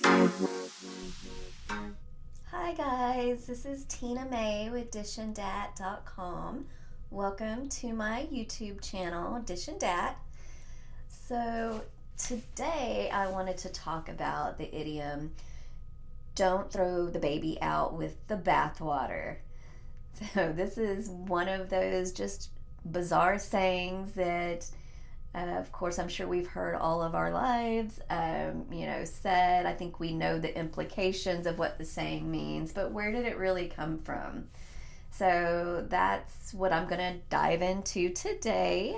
Hi guys, this is Tina May with dishanddat.com. Welcome to my YouTube channel, Dishanddat. So today I wanted to talk about the idiom, don't throw the baby out with the bathwater. So this is one of those just bizarre sayings that of course, I'm sure we've heard all of our lives, said. I think we know the implications of what the saying means, but where did it really come from? So that's what I'm going to dive into today.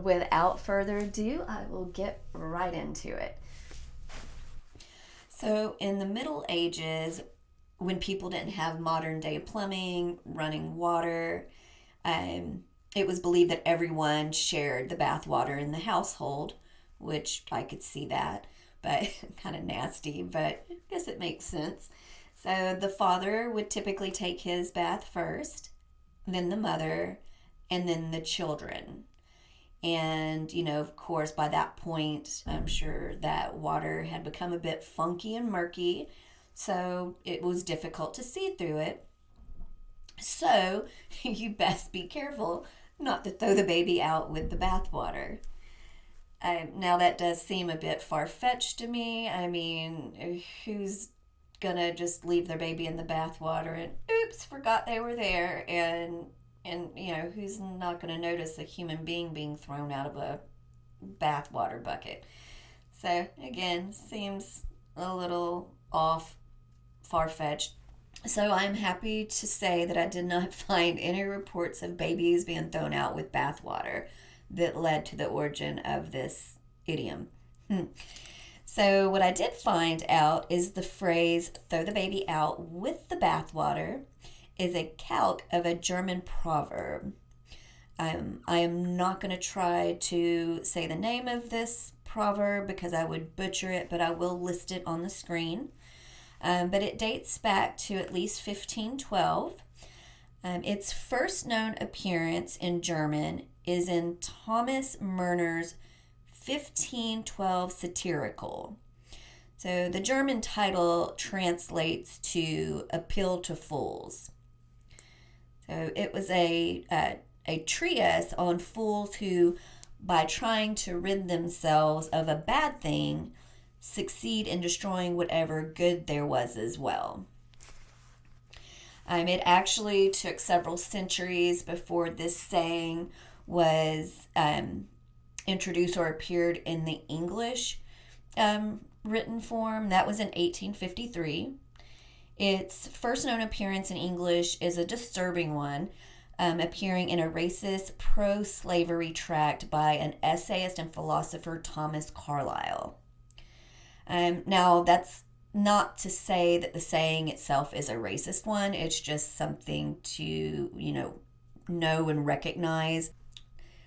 Without further ado, I will get right into it. So, in the Middle Ages, when people didn't have modern day plumbing, running water, um, it was believed that everyone shared the bathwater in the household, which I could see that, but kind of nasty, but I guess it makes sense. So the father would typically take his bath first, then the mother, and then the children. And, of course, by that point, I'm sure that water had become a bit funky and murky, so it was difficult to see through it. So you best be careful not to throw the baby out with the bathwater. Now that does seem a bit far fetched to me. I mean, who's gonna just leave their baby in the bathwater and oops, forgot they were there, and who's not gonna notice a human being being thrown out of a bathwater bucket? So again, seems a little off, far fetched. So I'm happy to say that I did not find any reports of babies being thrown out with bathwater that led to the origin of this idiom. So what I did find out is the phrase throw the baby out with the bathwater is a calque of a German proverb. I am not going to try to say the name of this proverb because I would butcher it, but I will list it on the screen. But it dates back to at least 1512. Its first known appearance in German is in Thomas Murner's 1512 satirical. So the German title translates to Appeal to Fools. So it was a treatise on fools who, by trying to rid themselves of a bad thing, succeed in destroying whatever good there was as well. It actually took several centuries before this saying was introduced or appeared in the English written form. That was in 1853. Its first known appearance in English is a disturbing one, appearing in a racist pro-slavery tract by an essayist and philosopher Thomas Carlyle. Now, that's not to say that the saying itself is a racist one. It's just something to, know and recognize.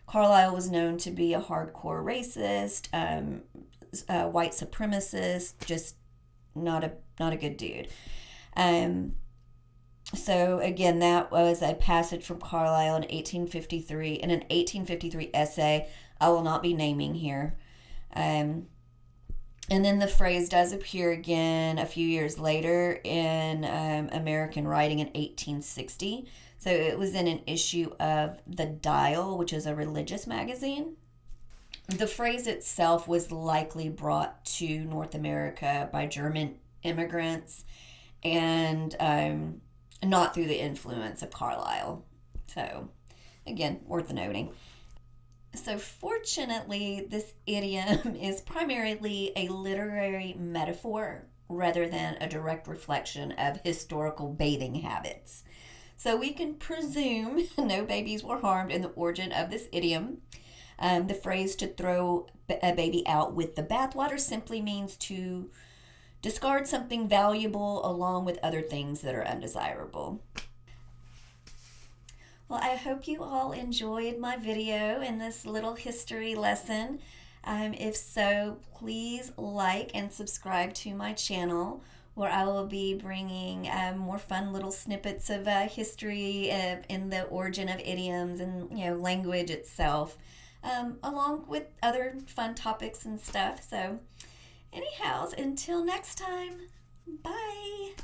Carlyle was known to be a hardcore racist, white supremacist, just not a good dude. So again, that was a passage from Carlyle in 1853, in an 1853 essay I will not be naming here. And then the phrase does appear again a few years later in American Writing in 1860. So it was in an issue of The Dial, which is a religious magazine. The phrase itself was likely brought to North America by German immigrants and not through the influence of Carlyle. So, again, worth noting. So, fortunately, this idiom is primarily a literary metaphor rather than a direct reflection of historical bathing habits. So, we can presume no babies were harmed in the origin of this idiom. The phrase to throw a baby out with the bathwater simply means to discard something valuable along with other things that are undesirable. Well, I hope you all enjoyed my video and this little history lesson. If so, please like and subscribe to my channel where I will be bringing more fun little snippets of history in the origin of idioms and language itself, along with other fun topics and stuff. So Anyhow, until next time, bye.